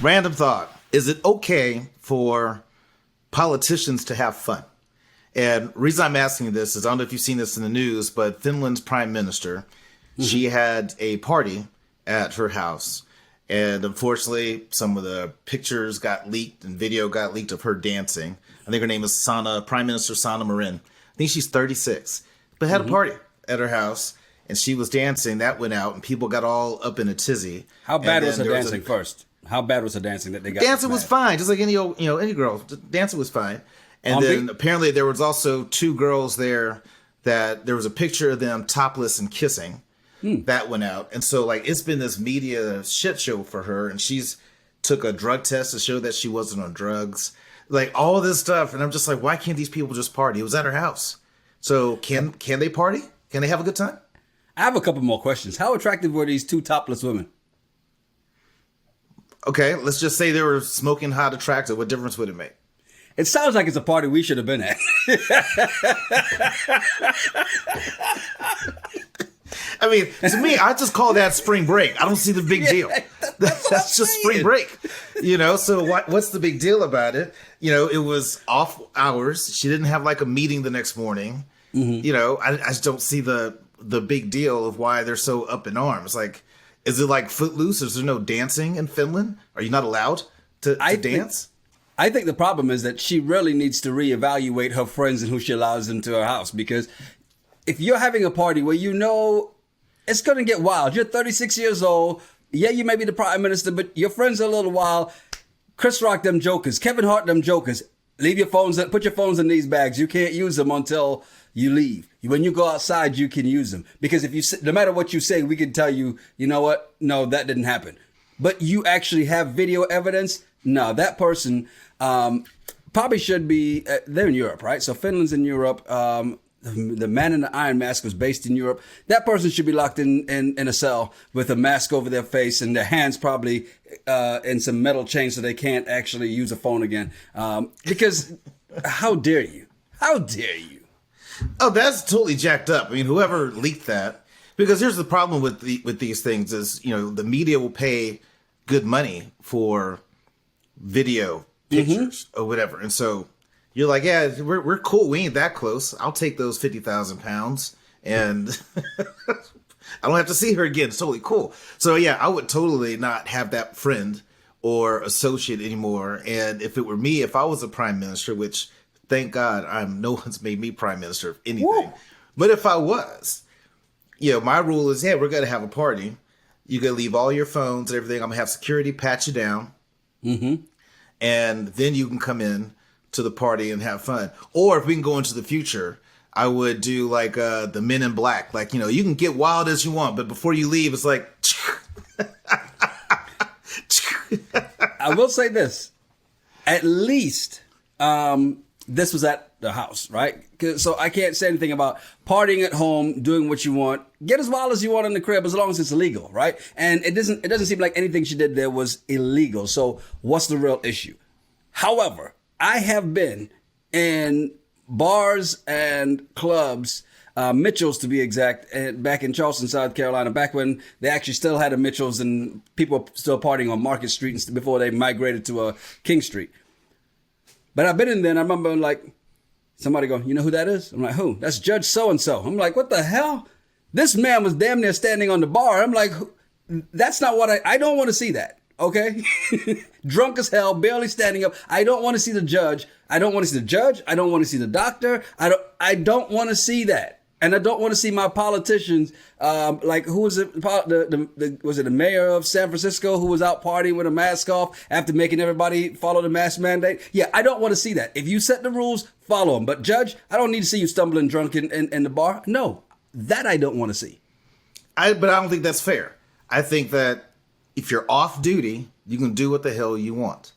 Random thought. Is it okay for politicians to have fun? And the reason I'm asking this is, I don't know if you've seen this in the news, but Finland's prime minister, she had a party at her house. And unfortunately, some of the pictures got leaked and video got leaked of her dancing. I think her name is Prime Minister Sanna Marin. I think she's 36, but had a party at her house. And she was dancing. That went out, and people got all up in a tizzy. How bad was her dancing first? How bad was her dancing that they got? Dancing was fine, just like any old, any girl. Dancing was fine. And then apparently there was also two girls there that there was a picture of them topless and kissing. That went out, and so like it's been this media shit show for her. And she's took a drug test to show that she wasn't on drugs, like all this stuff. And I'm just like, why can't these people just party? It was at her house, so can they party? Can they have a good time? I have a couple more questions. How attractive were these two topless women? Okay, let's just say they were smoking hot attractive. What difference would it make? It sounds like it's a party we should have been at. I mean, to me, I just call that spring break. I don't see the big deal. That's just spring break. So what's the big deal about it? It was off hours. She didn't have like a meeting the next morning. I just don't see the big deal of why they're so up in arms. Like, is it like Footloose? Is there no dancing in Finland? Are you not allowed to dance? I think the problem is that she really needs to reevaluate her friends and who she allows into her house. Because if you're having a party where it's going to get wild, you're 36 years old. Yeah, you may be the prime minister, but your friends are a little wild. Chris Rock, them jokers. Kevin Hart, them jokers. Leave your phones, put your phones in these bags. You can't use them until you leave. When you go outside, you can use them. Because no matter what you say, we can tell you, you know what? No, that didn't happen. But you actually have video evidence. No, that person probably should be, they're in Europe, right? So Finland's in Europe. The Man in the Iron Mask was based in Europe. That person should be locked in a cell with a mask over their face and their hands probably in some metal chains so they can't actually use a phone again. Because how dare you? How dare you? Oh, that's totally jacked up. I mean, whoever leaked that, because here's the problem with these things is, the media will pay good money for video pictures or whatever. And so you're like, yeah, we're cool. We ain't that close. I'll take those 50,000 pounds and I don't have to see her again. It's totally cool. So yeah, I would totally not have that friend or associate anymore. And if it were me, if I was a prime minister, which thank God no one's made me prime minister of anything. Woo. But if I was, my rule is, we're going to have a party. You're going to leave all your phones and everything. I'm going to have security pat you down. And then you can come in to the party and have fun. Or if we can go into the future, I would do like the Men in Black. Like, you can get wild as you want, but before you leave, it's like... I will say this. At least this was at the house, right? So I can't say anything about partying at home, doing what you want. Get as wild as you want in the crib as long as it's illegal, right? And it doesn't seem like anything she did there was illegal. So what's the real issue? However, I have been in bars and clubs, Mitchell's to be exact, back in Charleston, South Carolina, back when they actually still had a Mitchell's and people were still partying on Market Street before they migrated to King Street. But I've been in there and I remember like somebody going, you know who that is? I'm like, who? That's Judge so-and-so. I'm like, what the hell? This man was damn near standing on the bar. I'm like, that's not what I don't want to see that. Okay. Drunk as hell, barely standing up. I don't want to see the judge. I don't want to see the judge. I don't want to see the doctor. I don't want to see that. And I don't want to see my politicians, like who was it? Was it the mayor of San Francisco who was out partying with a mask off after making everybody follow the mask mandate? Yeah, I don't want to see that. If you set the rules, follow them. But judge, I don't need to see you stumbling drunk in the bar. No, that I don't want to see. But I don't think that's fair. I think that if you're off duty, you can do what the hell you want.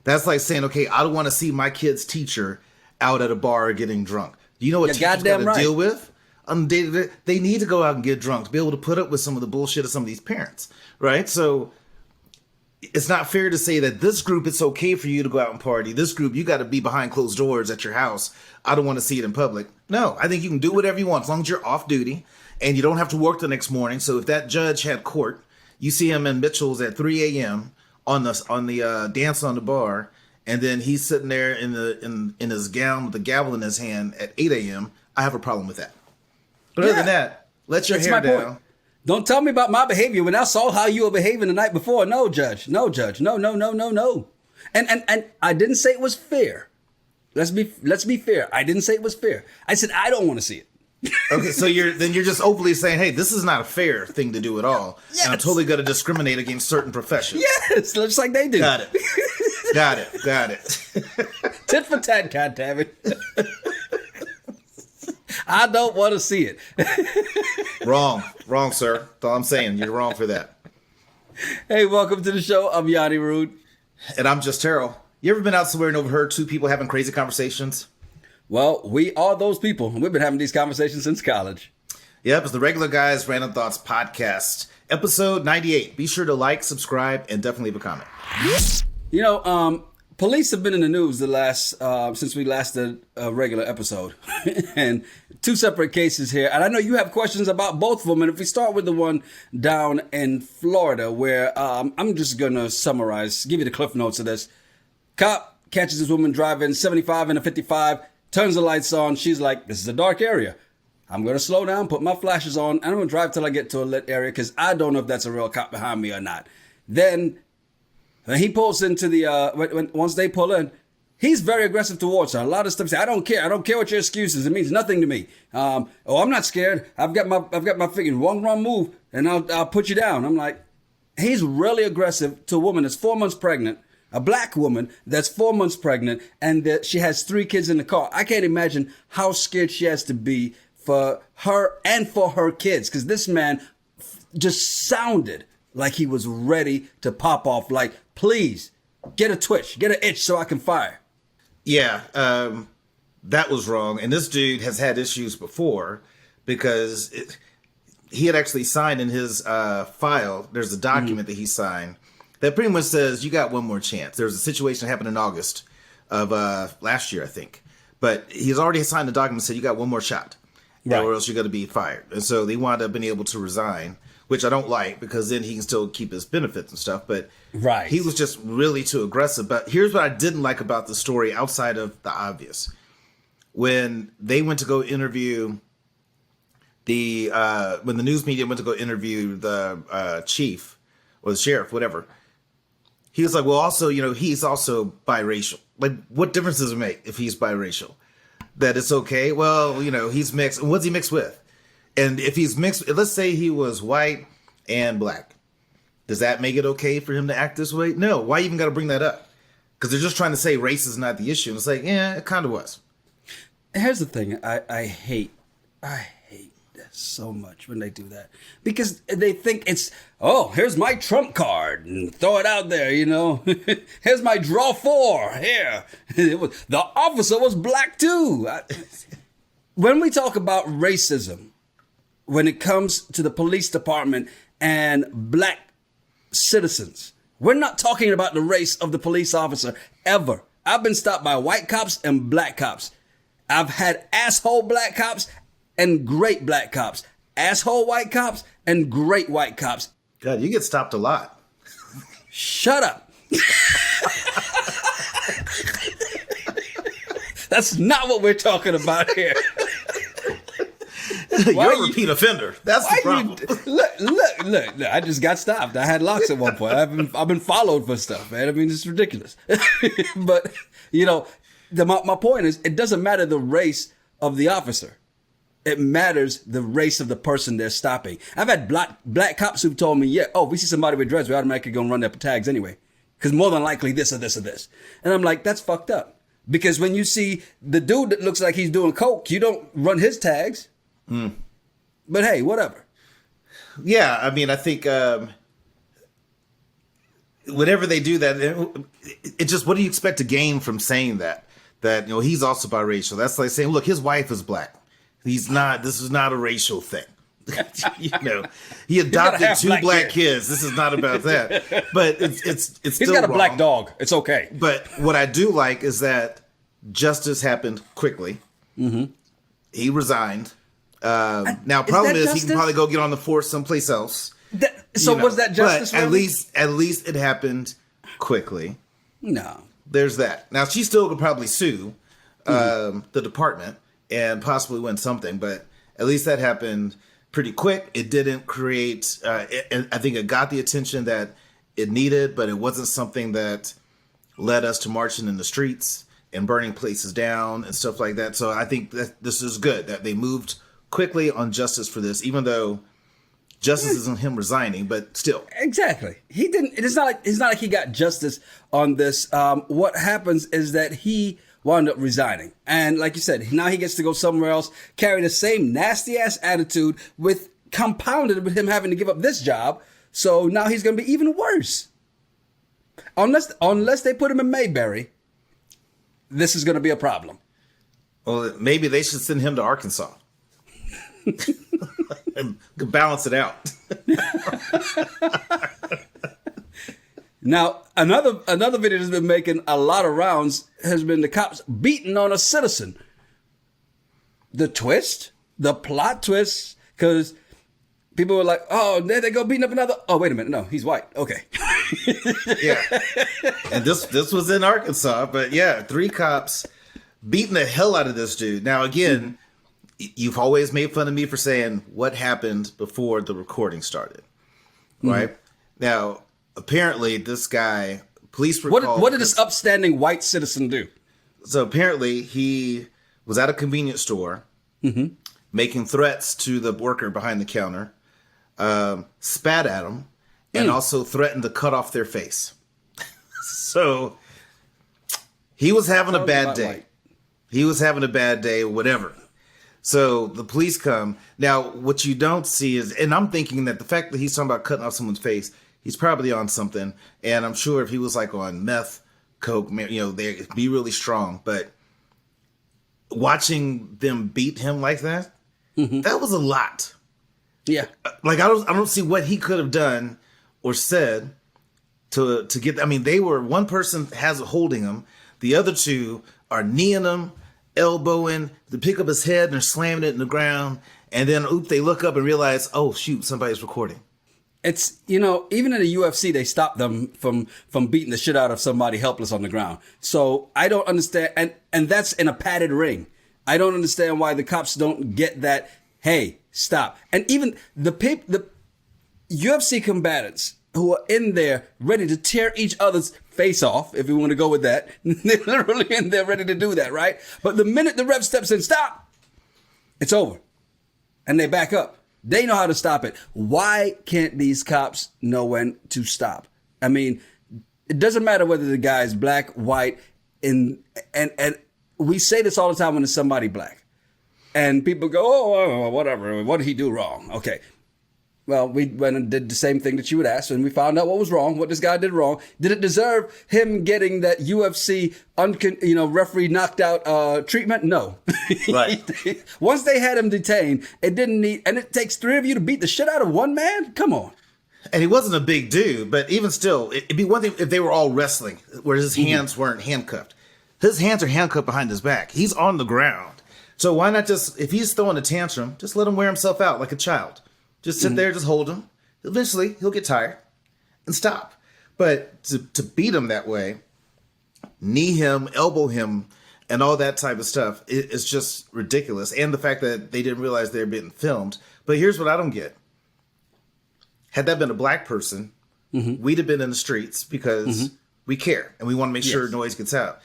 That's like saying, okay, I don't want to see my kid's teacher out at a bar getting drunk. Do you know what teachers got to deal with? They need to go out and get drunk to be able to put up with some of the bullshit of some of these parents, right? So it's not fair to say that this group, it's okay for you to go out and party. This group, you got to be behind closed doors at your house. I don't want to see it in public. No, I think you can do whatever you want as long as you're off duty and you don't have to work the next morning. So if that judge had court, you see him in Mitchell's at 3 a.m. on the dance on the bar, and then he's sitting there in his gown with the gavel in his hand at 8 a.m., I have a problem with that. But other than that, let your hair down. Point. Don't tell me about my behavior when I saw how you were behaving the night before. No, Judge. No, Judge. No. And I didn't say it was fair. Let's be fair. I didn't say it was fair. I said I don't want to see it. Okay, so you're just openly saying, hey, this is not a fair thing to do at all. Yes. And I'm totally going to discriminate against certain professions. Yes, just like they do. Got it. Tit for tat, goddammit. I don't want to see it. Wrong, sir. That's all I'm saying. You're wrong for that. Hey, welcome to the show. I'm Yanni Rude. And I'm just Terrell. You ever been out somewhere and overheard two people having crazy conversations? Well, we are those people. We've been having these conversations since college. Yep, it's the Regular Guys Random Thoughts Podcast, episode 98. Be sure to like, subscribe, and definitely leave a comment. You know, police have been in the news the last since we last did a regular episode, and two separate cases here. And I know you have questions about both of them. And if we start with the one down in Florida, where I'm just gonna summarize, give you the cliff notes of this. Cop catches this woman driving 75 in a 55, turns the lights on. She's like, "This is a dark area. I'm gonna slow down, put my flashes on, and I'm gonna drive till I get to a lit area because I don't know if that's a real cop behind me or not." Then when he pulls into the, once they pull in, he's very aggressive towards her. A lot of stuff say, I don't care what your excuse is. It means nothing to me. I'm not scared. I've got my figure. One wrong move and I'll put you down. I'm like, he's really aggressive to a woman that's 4 months pregnant, a black woman that's 4 months pregnant, and that she has 3 kids in the car. I can't imagine how scared she has to be for her and for her kids. Cause this man just sounded like he was ready to pop off. Like, please get a twitch, get an itch so I can fire. Yeah, that was wrong. And this dude has had issues before because he had actually signed in his file. There's a document that he signed that pretty much says you got one more chance. There was a situation that happened in August of last year, I think. But he's already signed the document that said you got one more shot, right, or else you're going to be fired. And so they wound up being able to resign, which I don't like because then he can still keep his benefits and stuff. But right, he was just really too aggressive. But here's what I didn't like about the story outside of the obvious. When they went to go interview when the news media went to go interview the chief or the sheriff, whatever, he was like, well, also, he's also biracial. Like, what difference does it make if he's biracial? That it's okay? Well, he's mixed. And what's he mixed with? And if he's mixed, let's say he was white and black. Does that make it okay for him to act this way? No. Why even got to bring that up? Because they're just trying to say race is not the issue. And it's like, yeah, it kind of was. Here's the thing. I hate this so much when they do that. Because they think it's, here's my trump card and throw it out there, Here's my draw 4 here. The officer was black too. When we talk about racism, when it comes to the police department and black citizens, we're not talking about the race of the police officer ever. I've been stopped by white cops and black cops. I've had asshole black cops and great black cops, asshole white cops and great white cops. God, you get stopped a lot. Shut up. That's not what we're talking about here. You're a repeat offender. That's the problem. Look. I just got stopped. I had locks at one point. I've been followed for stuff, man. I mean, it's ridiculous. But, my point is, it doesn't matter the race of the officer. It matters the race of the person they're stopping. I've had black cops who've told me, we see somebody with dreads, we automatically gonna run their tags anyway. Because more than likely this or this or this. And I'm like, that's fucked up. Because when you see the dude that looks like he's doing coke, you don't run his tags. But hey, whatever. Yeah, I mean, I think whenever they do that, it just, what do you expect to gain from saying that? That, he's also biracial. That's like saying, look, his wife is black. He's not, this is not a racial thing. He adopted 2 black kids. This is not about that. But it's still He's got a wrong. black dog. It's okay. But what I do like is that justice happened quickly. Mm-hmm. He resigned. Now, problem is, he can probably go get on the force someplace else. Was that justice? But at least it happened quickly. No. There's that. Now, she still could probably sue the department and possibly win something, but at least that happened pretty quick. It didn't create, I think it got the attention that it needed, but it wasn't something that led us to marching in the streets and burning places down and stuff like that. So I think that this is good that they moved quickly on justice for this, even though justice isn't him resigning, but still. Exactly. He didn't. It's not like he got justice on this. What happens is that he wound up resigning, and like you said, now he gets to go somewhere else, carry the same nasty ass attitude, with compounded with him having to give up this job. So now he's going to be even worse. Unless they put him in Mayberry, this is going to be a problem. Well, maybe they should send him to Arkansas and balance it out. Now, another video that's been making a lot of rounds has been the cops beating on a citizen. The plot twist, because people were like, "Oh, there they go beating up another." Oh, wait a minute, no, he's white. Okay. Yeah, and this was in Arkansas, but yeah, 3 cops beating the hell out of this dude. Now, again, you've always made fun of me for saying what happened before the recording started, right? Now, apparently, this guy, police recall. What did this upstanding white citizen do? So apparently, he was at a convenience store, making threats to the worker behind the counter, spat at him, and also threatened to cut off their face. So he was having a bad day. White. He was having a bad day, whatever. So the police come. Now, what you don't see is, and I'm thinking that the fact that he's talking about cutting off someone's face, he's probably on something. And I'm sure if he was like on meth, coke, they'd be really strong. But watching them beat him like that, that was a lot. Yeah. Like, I don't see what he could have done or said to get. I mean, one person has holding him, the other 2 are kneeing him, elbowing to pick up his head and they're slamming it in the ground, and then they look up and realize, oh shoot, somebody's recording. It's, even in the UFC, they stop them from beating the shit out of somebody helpless on the ground. So I don't understand, and that's in a padded ring. I don't understand why the cops don't get that. Hey, stop! And even the UFC combatants who are in there ready to tear each other's face off, if we want to go with that, they're literally in there ready to do that, right? But the minute the ref steps in, stop! It's over, and they back up. They know how to stop it. Why can't these cops know when to stop? I mean, it doesn't matter whether the guy is black, white, and we say this all the time when it's somebody black. And people go, oh, whatever. What did he do wrong? Okay. Well, we went and did the same thing that you would ask, and we found out what was wrong, what this guy did wrong. Did it deserve him getting that UFC referee knocked out treatment? No. Right. Once they had him detained, it didn't need, and it takes 3 of you to beat the shit out of one man? Come on. And he wasn't a big dude, but even still, it'd be one thing if they were all wrestling, where his hands weren't handcuffed. His hands are handcuffed behind his back. He's on the ground. So why not just, if he's throwing a tantrum, just let him wear himself out like a child. Just sit there, just hold him. Eventually, he'll get tired and stop. But to beat him that way, knee him, elbow him, and all that type of stuff, it's just ridiculous. And the fact that they didn't realize they were being filmed. But here's what I don't get. Had that been a black person, we'd have been in the streets because we care and we want to make sure noise gets out.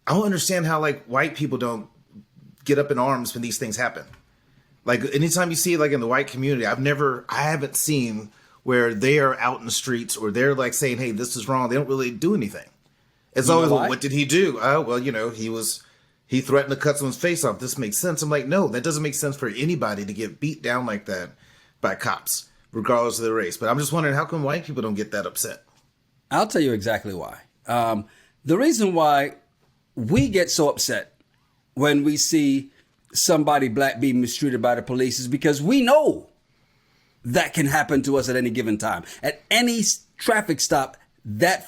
I don't understand how white people don't get up in arms when these things happen. Like, anytime you see it, in the white community, I haven't seen where they are out in the streets or they're saying, hey, this is wrong. They don't really do anything. It's always, well, what did he do? Oh, well, he threatened to cut someone's face off. This makes sense. I'm like, no, that doesn't make sense for anybody to get beat down like that by cops, regardless of their race. But I'm just wondering, how come white people don't get that upset? I'll tell you exactly why. The reason why we get so upset when we see somebody black being mistreated by the police is because we know that can happen to us at any given time. At any traffic stop, that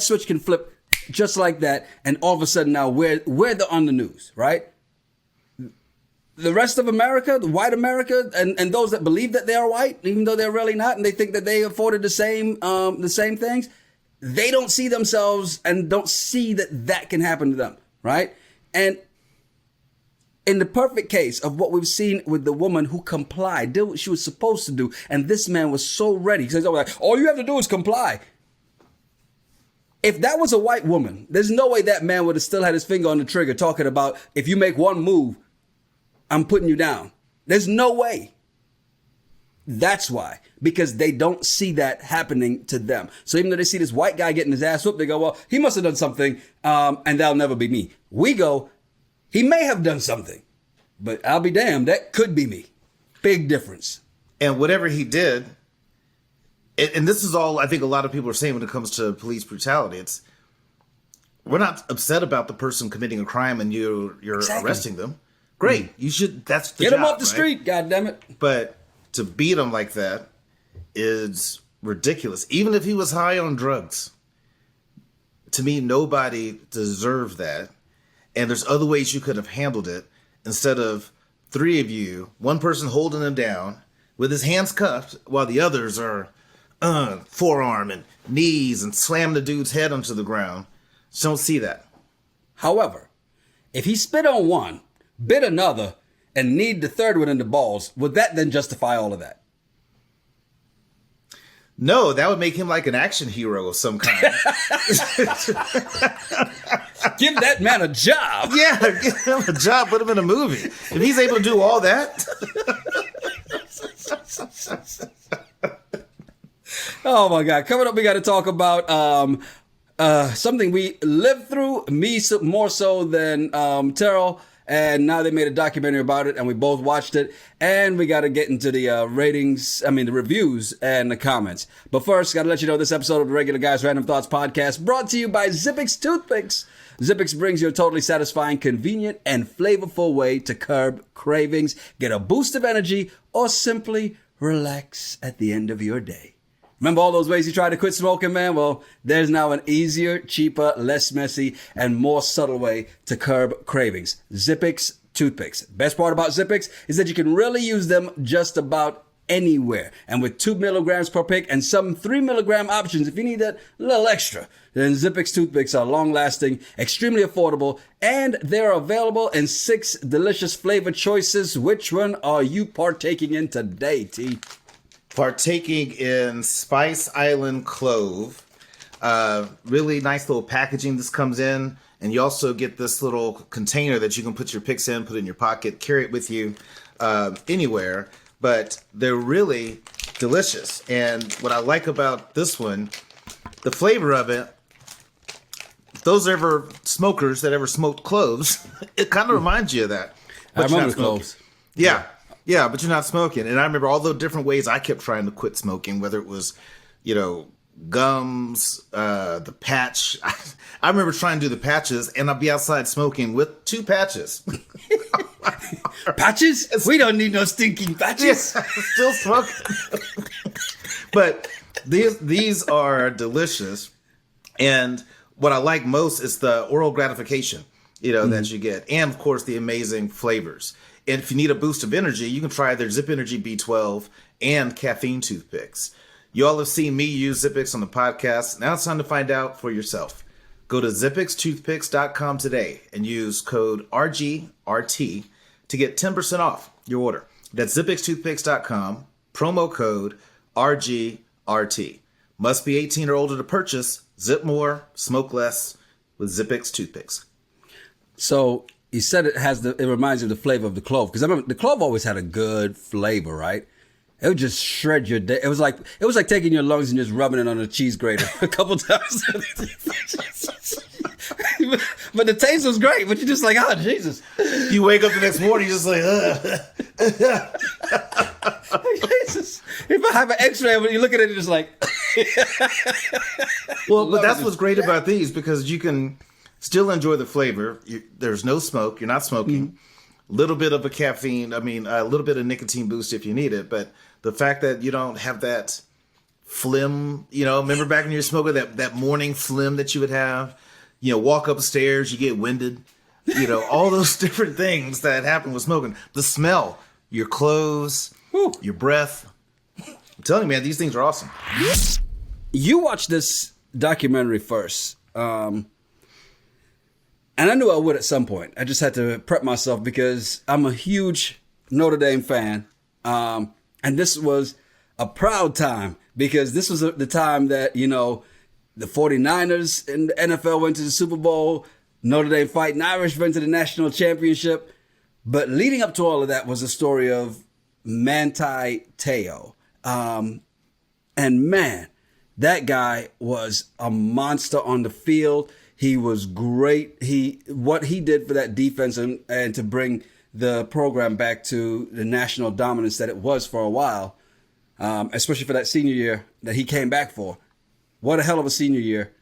switch can flip just like that, and all of a sudden now we're on the news, right? The rest of America, the white America, and those that believe that they are white, even though they're really not, and they think that they afforded the same things, they don't see themselves and don't see that can happen to them, right? And in the perfect case of what we've seen with the woman who complied, did what she was supposed to do, and this man was so ready. He says, "Oh, like, all you have to do is comply." If that was a white woman, there's no way that man would have still had his finger on the trigger talking about, if you make one move, I'm putting you down. There's no way. That's why. Because they don't see that happening to them. So even though they see this white guy getting his ass whooped, they go, well, he must have done something, and that'll never be me. We go, he may have done something, but I'll be damned, that could be me. Big difference. And whatever he did, and this is all I think a lot of people are saying when it comes to police brutality. It's, we're not upset about the person committing a crime and you're Exactly. arresting them. Great. You should, that's the Get job, him off the right? street, goddammit. But to beat him like that is ridiculous. Even if he was high on drugs, to me, nobody deserved that. And there's other ways you could have handled it instead of three of you, one person holding him down with his hands cuffed while the others are forearm and knees and slam the dude's head onto the ground. Just don't see that. However, if he spit on one, bit another, and kneed the third one in the balls, would that then justify all of that? No, that would make him like an action hero of some kind. Give that man a job. Yeah, give him a job, put him in a movie. If he's able to do all that. Oh my God. Coming up, we got to talk about something we lived through, me more so than Terrell. And now they made a documentary about it, and we both watched it. And we got to get into the the reviews and the comments. But first, got to let you know this episode of the Regular Guys Random Thoughts podcast brought to you by Zippix Toothpicks. Zippix brings you a totally satisfying, convenient, and flavorful way to curb cravings, get a boost of energy, or simply relax at the end of your day. Remember all those ways you tried to quit smoking, man? Well, there's now an easier, cheaper, less messy, and more subtle way to curb cravings. Zippix Toothpicks. Best part about Zippix is that you can really use them just about anywhere. And with 2 milligrams per pick and some 3 milligram options, if you need that little extra, then Zippix Toothpicks are long-lasting, extremely affordable, and they're available in 6 delicious flavor choices. Which one are you partaking in today, T? Partaking in Spice Island Clove. Really nice little packaging this comes in. And you also get this little container that you can put your picks in, put it in your pocket, carry it with you anywhere. But they're really delicious. And what I like about this one, the flavor of it, if those ever smokers that ever smoked cloves, it kind of reminds you of that. I remember cloves. Yeah. Yeah, but you're not smoking. And I remember all the different ways I kept trying to quit smoking, whether it was, gums, the patch. I remember trying to do the patches, and I'd be outside smoking with 2 patches. Patches? We don't need no stinking patches. Yeah, still smoking. But these are delicious. And what I like most is the oral gratification, that you get. And, of course, the amazing flavors. And if you need a boost of energy, you can try their Zip Energy B12 and caffeine toothpicks. You all have seen me use Zippix on the podcast. Now it's time to find out for yourself. Go to zippixtoothpicks.com today and use code RGRT to get 10% off your order. That's zippixtoothpicks.com, promo code RGRT. Must be 18 or older to purchase. Zip more, smoke less with Zippix Toothpicks. So he said it reminds you of the flavor of the clove. Because I remember the clove always had a good flavor, right? It would just shred your day. It was like taking your lungs and just rubbing it on a cheese grater a couple times. But the taste was great. But you're just like, oh, Jesus. You wake up the next morning, you're just like, Jesus. If I have an x-ray, when you look at it, you're just like. Well, but that's what's great about these, because you can still enjoy the flavor. There's no smoke. You're not smoking. A little bit of a little bit of nicotine boost if you need it. But the fact that you don't have that phlegm, remember back when you were smoking, that morning phlegm that you would have, walk upstairs, you get winded, all those different things that happen with smoking. The smell, your clothes, your breath. I'm telling you, man, these things are awesome. You watched this documentary first. And I knew I would at some point. I just had to prep myself because I'm a huge Notre Dame fan. And this was a proud time because this was the time that, you know, the 49ers in the NFL went to the Super Bowl. Notre Dame Fighting Irish went to the national championship. But leading up to all of that was the story of Manti Te'o. And man, that guy was a monster on the field. He was great. What he did for that defense and to bring the program back to the national dominance that it was for a while, especially for that senior year that he came back for. What a hell of a senior year.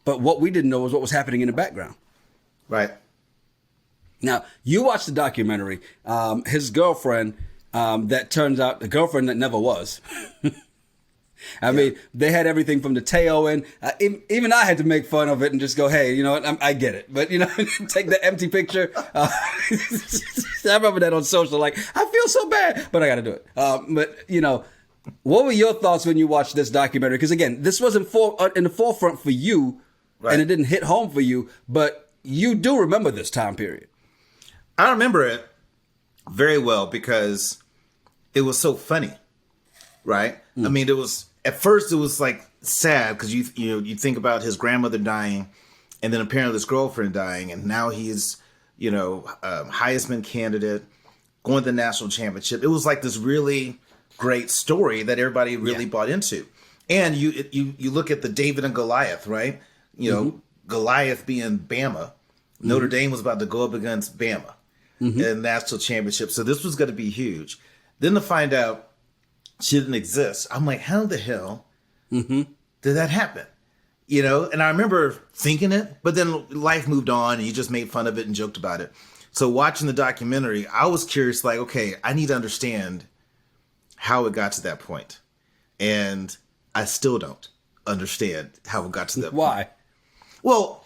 But what we didn't know was what was happening in the background. Right. Now, you watched the documentary. His girlfriend, that turns out the girlfriend that never was. I mean, they had everything from the Te'o in. Even I had to make fun of it and just go, hey, you know what? I get it. But, you know, take the empty picture. I remember that on social, like, I feel so bad, but I got to do it. But, you know, what were your thoughts when you watched this documentary? Because, again, this wasn't in the forefront for you, right, and it didn't hit home for you, but you do remember this time period. I remember it very well because it was so funny, right? I mean, at first it was like sad because you think about his grandmother dying, and then apparently his girlfriend dying, and now he's Heisman candidate, going to the national championship. It was like this really great story that everybody really bought into, and you look at the David and Goliath, right? You know, Goliath being Bama, Notre Dame was about to go up against Bama in the national championship, so this was going to be huge. Then to find out she didn't exist, I'm like, how the hell did that happen? You know, and I remember thinking it, but then life moved on and you just made fun of it and joked about it. So watching the documentary, I was curious, like, okay, I need to understand how it got to that point. And I still don't understand how it got to that point. Why? Well,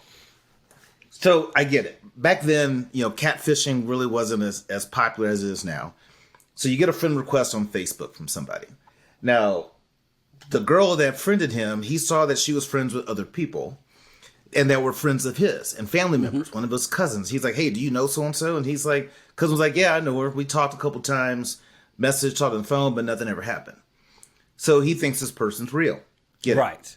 so I get it. Back then, you know, catfishing really wasn't as popular as it is now. So you get a friend request on Facebook from somebody. Now, the girl that friended him, he saw that she was friends with other people and that were friends of his and family members, one of his cousins. He's like, hey, do you know so-and-so? And he's like, cousin was like, yeah, I know her. We talked a couple times, message, talked on the phone, but nothing ever happened. So he thinks this person's real. Get it? Right.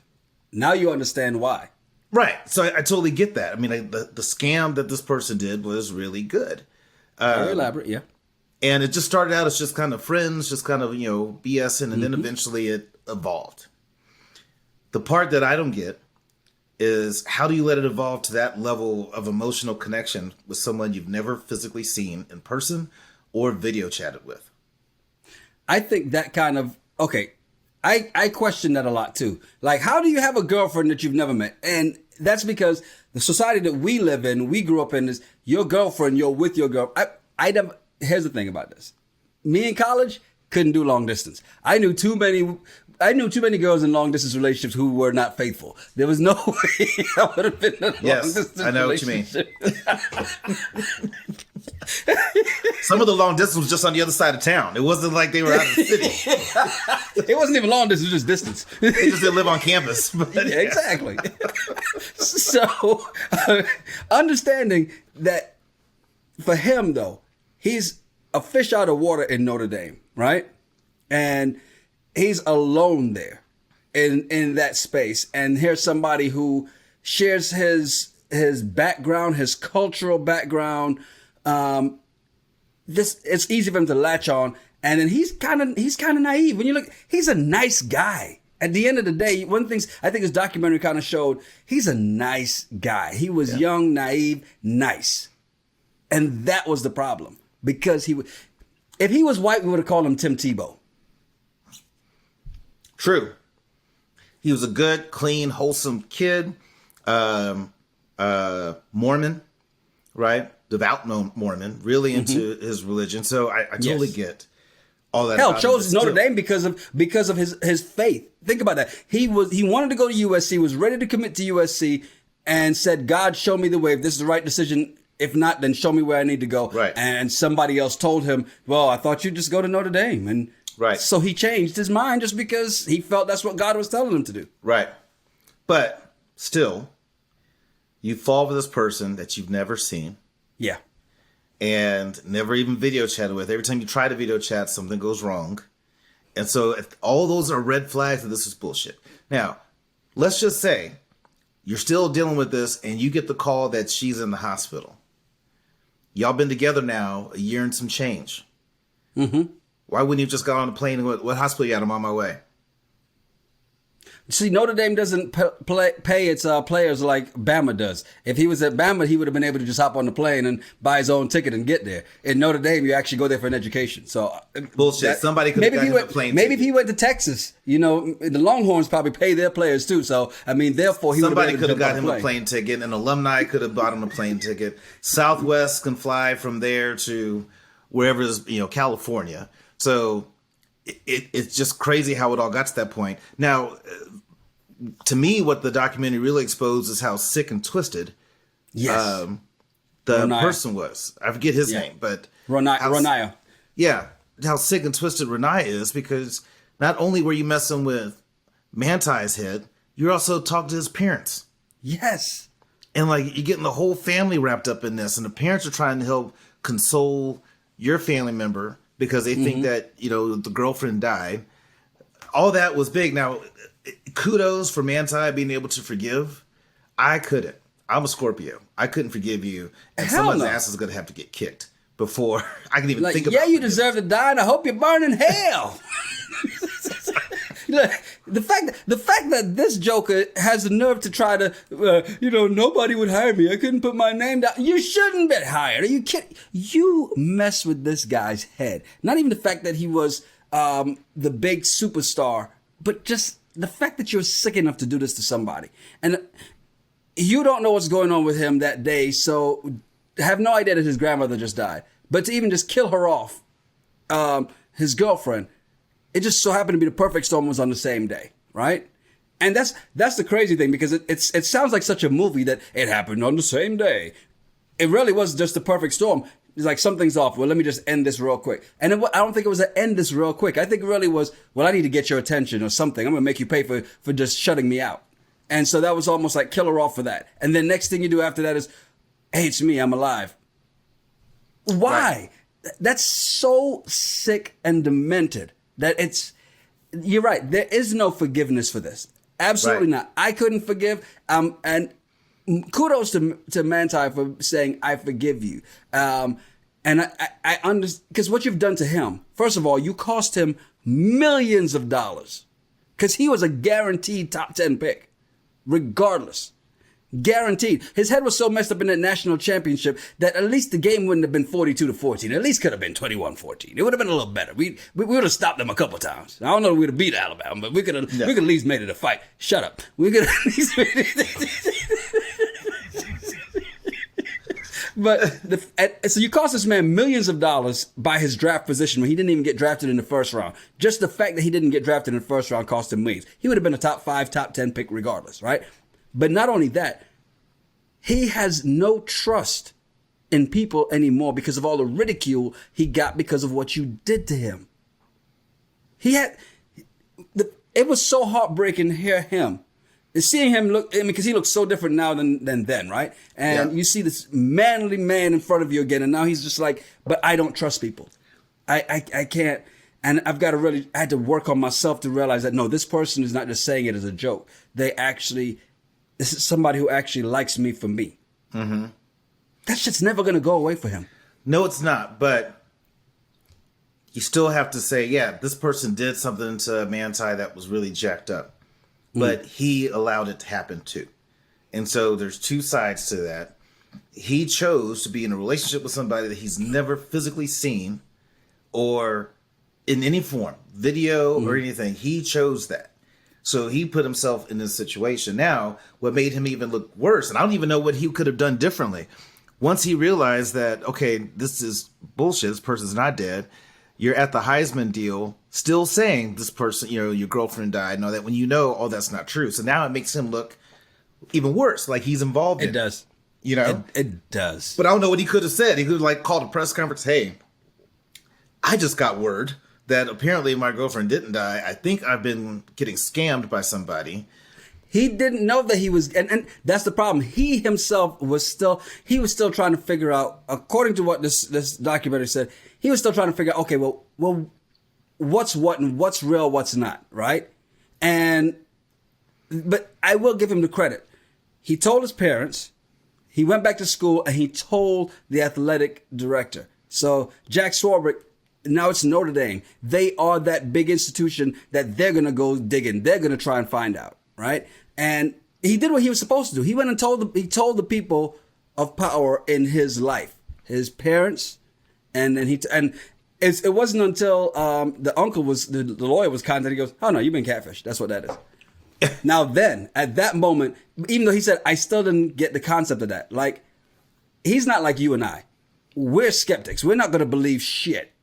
Now you understand why. Right. So I totally get that. I mean, the scam that this person did was really good. Very elaborate, yeah. And it just started out as just kind of friends, just kind of, you know, BSing, and then eventually it evolved. The part that I don't get is how do you let it evolve to that level of emotional connection with someone you've never physically seen in person or video chatted with? I think that kind of, okay, I question that a lot too. Like, how do you have a girlfriend that you've never met? And that's because the society that we live in, we grew up in, is your girlfriend, you're with your girl. Here's the thing about this. Me in college couldn't do long distance. I knew too many girls in long distance relationships who were not faithful. There was no way I would have been in a long distance relationship. I know what you mean. Some of the long distance was just on the other side of town. It wasn't like they were out of the city. It wasn't even long distance, it was just distance. They just didn't live on campus. But, yeah, exactly. So, understanding that for him, though, he's a fish out of water in Notre Dame, right? And he's alone there in that space. And here's somebody who shares his background, his cultural background. It's easy for him to latch on. And then he's kind of naive. When you look, he's a nice guy. At the end of the day, one of the things I think his documentary kind of showed, he's a nice guy. He was young, naive, nice. And that was the problem. Because if he was white, we would have called him Tim Tebow. True. He was a good, clean, wholesome kid. Mormon, right? Devout Mormon, really into his religion. So I totally get all that. Hell, chose Notre Dame because of his faith. Think about that. He wanted to go to USC, was ready to commit to USC, and said, God, show me the way. If this is the right decision. If not, then show me where I need to go. Right. And somebody else told him, well, I thought you'd just go to Notre Dame. And so he changed his mind just because he felt that's what God was telling him to do. Right. But still, you fall for this person that you've never seen. Yeah. And never even video chatted with. Every time you try to video chat, something goes wrong. And so if all those are red flags that this is bullshit. Now, let's just say you're still dealing with this and you get the call that she's in the hospital. Y'all been together now a year and some change. Mm-hmm. Why wouldn't you just got on a plane and what hospital you at? I'm on my way. See, Notre Dame doesn't pay its players like Bama does. If he was at Bama, he would have been able to just hop on the plane and buy his own ticket and get there. In Notre Dame, you actually go there for an education. So bullshit. Somebody could have gotten him a plane maybe ticket. if he went to Texas, the Longhorns probably pay their players too. So I mean, therefore, somebody could have got him a plane ticket. An alumni could have bought him a plane ticket. Southwest can fly from there to wherever is California. So it's just crazy how it all got to that point. Now, to me, what the documentary really exposed is how sick and twisted the person was. I forget his name, but Ronaya. Yeah, how sick and twisted Ronaya is, because not only were you messing with Manti's head, you're also talking to his parents. Yes. And you're getting the whole family wrapped up in this, and the parents are trying to help console your family member because they think that, the girlfriend died. All that was big. Now, kudos for Manti being able to forgive. I couldn't. I'm a Scorpio. I couldn't forgive you. And someone's ass is going to have to get kicked before I can even think about it. Yeah, you deserve to die, and I hope you burn in hell. Look, the fact that this joker has the nerve to try to, nobody would hire me. I couldn't put my name down. You shouldn't be hired. Are you kidding? You mess with this guy's head. Not even the fact that he was the big superstar, but just the fact that you're sick enough to do this to somebody. And you don't know what's going on with him that day, so have no idea that his grandmother just died. But to even just kill her off, his girlfriend, it just so happened to be the perfect storm was on the same day, right? And that's the crazy thing, because it sounds like such a movie that it happened on the same day. It really was just the perfect storm. It's like, something's off. Well, let me just end this real quick. And I don't think it was an end this real quick. I think it really was, well, I need to get your attention or something. I'm going to make you pay for just shutting me out. And so that was almost like kill her off for that. And then next thing you do after that is, hey, it's me. I'm alive. Why? Right. That's so sick and demented that you're right. There is no forgiveness for this. Absolutely not. I couldn't forgive. And kudos to Manti for saying, I forgive you. And I understand, because what you've done to him, first of all, you cost him millions of dollars, because he was a guaranteed top 10 pick, regardless. Guaranteed. His head was so messed up in that national championship that at least the game wouldn't have been 42-14. At least could have been 21-14. It would have been a little better. We would have stopped them a couple times. I don't know if we'd have beat Alabama, but we could have at least made it a fight. Shut up. We could have at least made it. But so you cost this man millions of dollars by his draft position when he didn't even get drafted in the first round. Just the fact that he didn't get drafted in the first round cost him millions. He would have been a top 5, top 10 pick regardless, right? But not only that, he has no trust in people anymore because of all the ridicule he got because of what you did to him. It was so heartbreaking to hear him. Seeing him look, because he looks so different now than then, right? And you see this manly man in front of you again, and now he's just like, but I don't trust people. I can't. And I had to work on myself to realize that, no, this person is not just saying it as a joke. This is somebody who actually likes me for me. Mm-hmm. That shit's never going to go away for him. No, it's not. But you still have to say, yeah, this person did something to Manti that was really jacked up. But he allowed it to happen too. And so there's two sides to that. He chose to be in a relationship with somebody that he's never physically seen or in any form, video or anything. He chose that. So he put himself in this situation. Now, what made him even look worse, and I don't even know what he could have done differently. Once he realized that, okay, this is bullshit, this person's not dead, you're at the Heisman deal, still saying this person, your girlfriend died and all that, when oh, that's not true. So now it makes him look even worse, like he's involved in it. It does. It does. But I don't know what he could have said. He could have called a press conference, hey, I just got word that apparently my girlfriend didn't die. I think I've been getting scammed by somebody. He didn't know that he was, and that's the problem. He himself was still trying to figure out, according to what this documentary said, he was still trying to figure out, okay, well, what's what and what's real, what's not, right? But I will give him the credit. He told his parents, he went back to school, and he told the athletic director. So Jack Swarbrick, now it's Notre Dame. They are that big institution that they're going to go digging. They're going to try and find out, right? And he did what he was supposed to do. He went and told the people of power in his life, his parents, and then it wasn't until the uncle the lawyer was contacted. He goes, "Oh no, you've been catfished. That's what that is." Now then, at that moment, even though he said, I still didn't get the concept of that. Like, he's not like you and I. We're skeptics. We're not going to believe shit.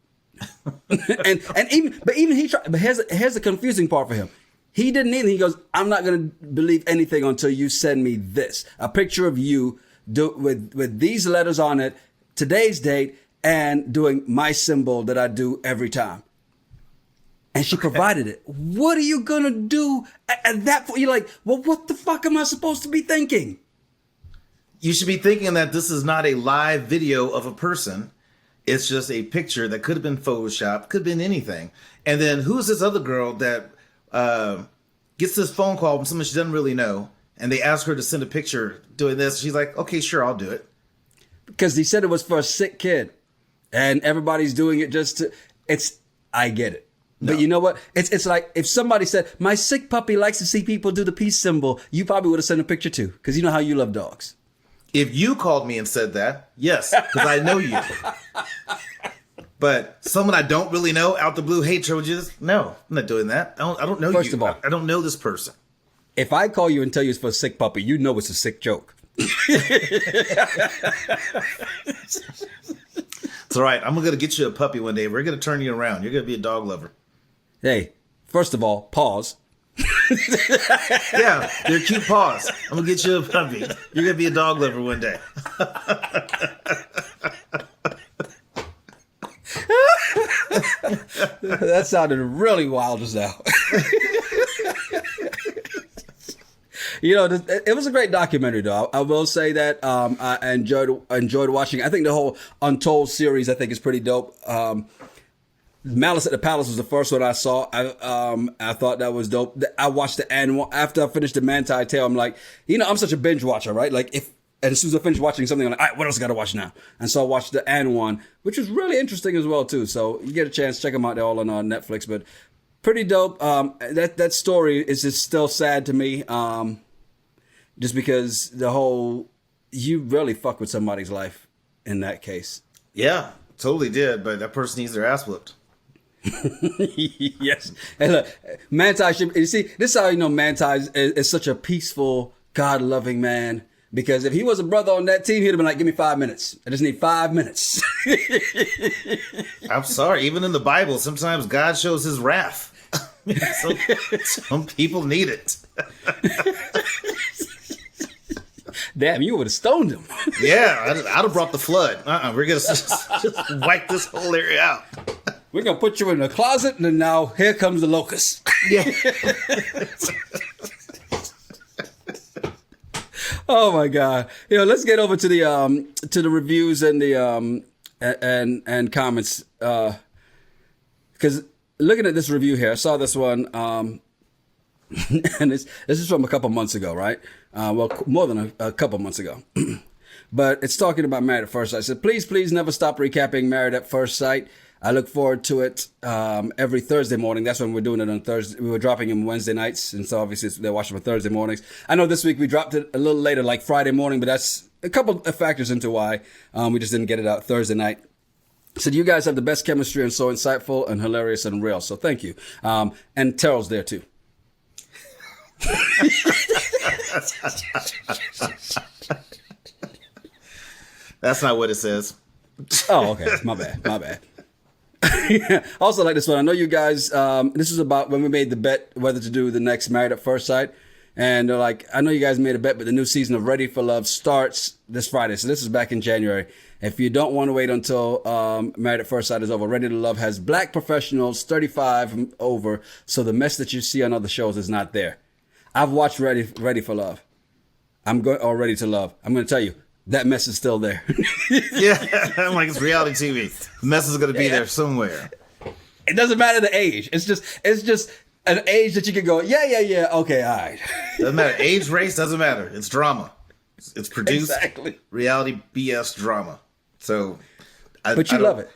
and even he tried. But here's the confusing part for him. He didn't either. He goes, I'm not going to believe anything until you send me this, a picture of you with these letters on it, today's date, and doing my symbol that I do every time. And she provided it. What are you going to do at that point? You're like, well, what the fuck am I supposed to be thinking? You should be thinking that this is not a live video of a person. It's just a picture that could have been photoshopped, could have been anything. And then who's this other girl that gets this phone call from someone she doesn't really know, and they ask her to send a picture doing this? She's like, okay, sure, I'll do it. Because he said it was for a sick kid. And everybody's doing it I get it. No. But you know what? It's like if somebody said, my sick puppy likes to see people do the peace symbol, you probably would have sent a picture too, because you know how you love dogs. If you called me and said that, yes, because I know you. But someone I don't really know out the blue, hey, Trojans, no, I'm not doing that. I don't know First you. Of all, I don't know this person. If I call you and tell you it's for a sick puppy, you know it's a sick joke. It's all right. I'm going to get you a puppy one day. We're going to turn you around. You're going to be a dog lover. Hey, first of all, pause. Yeah, they're cute paws. I'm going to get you a puppy. You're going to be a dog lover one day. That sounded really wild just now. You know, it was a great documentary, though. I will say that I enjoyed watching. I think the whole Untold series, I think, is pretty dope. Malice at the Palace was the first one I saw. I thought that was dope. I watched the animal after I finished the Manti Te'o. I'm like, I'm such a binge watcher, right? Like and as soon as I finish watching something, I'm like, all right, what else I got to watch now? And so I watched the An one, which was really interesting as well too. So you get a chance, check them out. They're all on Netflix, but pretty dope. That story is just still sad to me. Just because you really fuck with somebody's life in that case. Yeah, totally did. But that person needs their ass whooped. Yes. And look, Manti you see, this is how you know Manti is such a peaceful, God-loving man. Because if he was a brother on that team, he'd have been like, give me 5 minutes. I just need 5 minutes. I'm sorry. Even in the Bible, sometimes God shows his wrath. Some people need it. Damn, you would have stoned him. Yeah, I'd have brought the flood. We're going to just wipe this whole area out. We're going to put you in the closet, and then now here comes the locust. Yeah. Oh my God! Let's get over to the reviews and the and comments. Because looking at this review here, I saw this one, and this is from a couple months ago, right? Well, more than a couple months ago. But it's talking about Married at First Sight. It said, please never stop recapping Married at First Sight. I look forward to it every Thursday morning. That's when we're doing it on Thursday. We were dropping them Wednesday nights, and so obviously they're watching for Thursday mornings. I know this week we dropped it a little later, like Friday morning, but that's a couple of factors into why we just didn't get it out Thursday night. So you guys have the best chemistry and so insightful and hilarious and real. So thank you. And Terrell's there too. That's not what it says. Oh, okay. My bad. Also like this one. I know you guys, this is about when we made the bet whether to do the next Married at First Sight. And they're like, I know you guys made a bet, but the new season of Ready for Love starts this Friday. So this is back in January. If you don't want to wait until Married at First Sight is over, Ready to Love has black professionals 35 and over. So the mess that you see on other shows is not there. I've watched Ready for Love. Ready to Love. I'm going to tell you, that mess is still there. Yeah, I'm like, it's reality TV. The mess is going to be there somewhere. It doesn't matter the age. It's just an age that you can go, yeah, okay, all right. Doesn't matter. Age, race, doesn't matter. It's drama. It's produced reality BS drama. So, but you love it.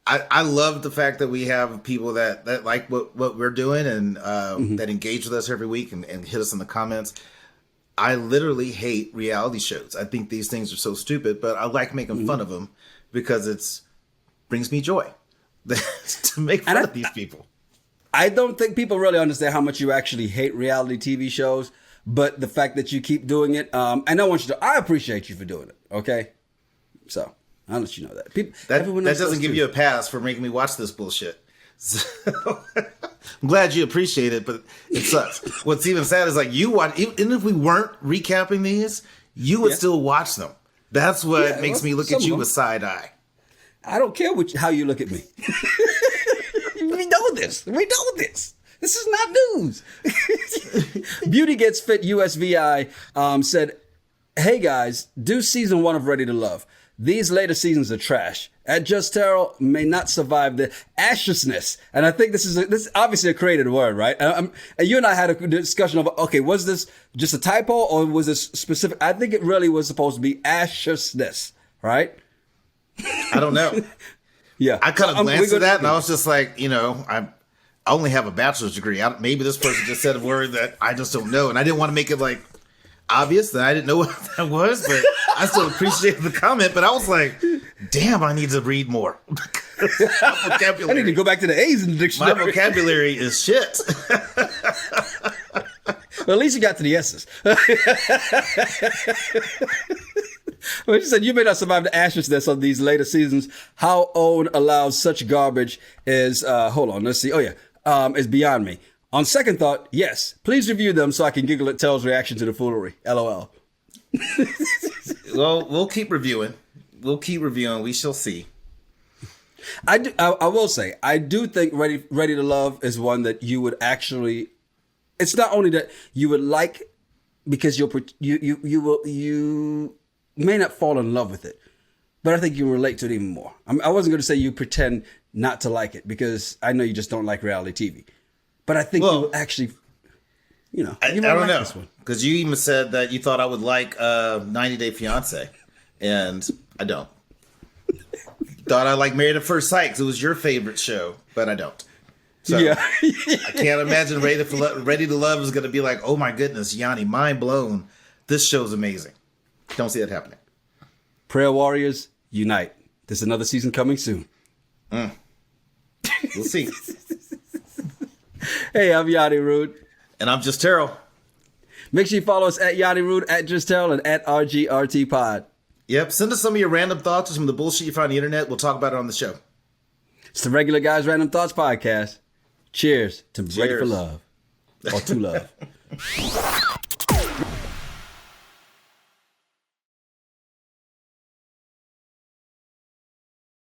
I love the fact that we have people that like what we're doing and that engage with us every week and hit us in the comments. I literally hate reality shows. I think these things are so stupid, but I like making fun of them because it's brings me joy to make fun of these people. I don't think people really understand how much you actually hate reality TV shows, but the fact that you keep doing it, and I appreciate you for doing it. Okay, so I'll let you know that. That doesn't give you a pass for making me watch this bullshit. So, I'm glad you appreciate it, but it sucks. What's even sad is like you watch, even if we weren't recapping these, you would still watch them. That's what makes me look at you with side eye. I don't care how you look at me. We know this. This is not news. Beauty Gets Fit USVI said, "Hey guys, do season 1 of Ready to Love. These later seasons are trash. At Just Terrell may not survive the astrousness." And I think this is obviously a created word, right? And you and I had a discussion of, okay, was this just a typo or was this specific? I think it really was supposed to be astrousness, right? I don't know. Yeah. I kind of glanced at that and I was just like, I only have a bachelor's degree. Maybe this person just said a word that I just don't know. And I didn't want to make it like obvious that I didn't know what that was, but I still appreciated the comment. But I was like, damn, I need to read more. I need to go back to the A's in the dictionary. My vocabulary is shit. Well, at least you got to the S's. Well, she said, you may not survive the astrousness of these later seasons. How OWN allows such garbage is, hold on, let's see. Oh, yeah, is beyond me. On second thought, yes, please review them so I can giggle at Tell's reaction to the foolery. LOL. Well, we'll keep reviewing. We shall see. I will say, I do think Ready to Love is one that you would actually, it's not only that you would like, because you may not fall in love with it, but I think you relate to it even more. I wasn't going to say you pretend not to like it because I know you just don't like reality TV, but I think you will actually, I don't know, because you even said that you thought I would like 90 Day Fiance, and I don't. Thought I like Married at First Sight because it was your favorite show, but I don't. So yeah. I can't imagine Ready to Love is going to be like, oh my goodness, Yanni, mind blown. This show's amazing. Don't see that happening. Prayer Warriors, unite. There's another season coming soon. We'll see. Hey, I'm Yanni Rude. And I'm Just Terrell. Make sure you follow us at Yanni Rude, at Just Terrell, and at RGRT Pod. Yep. Send us some of your random thoughts or some of the bullshit you find on the internet. We'll talk about it on the show. It's the Regular Guys Random Thoughts Podcast. Cheers to Ready for Love. Or to love.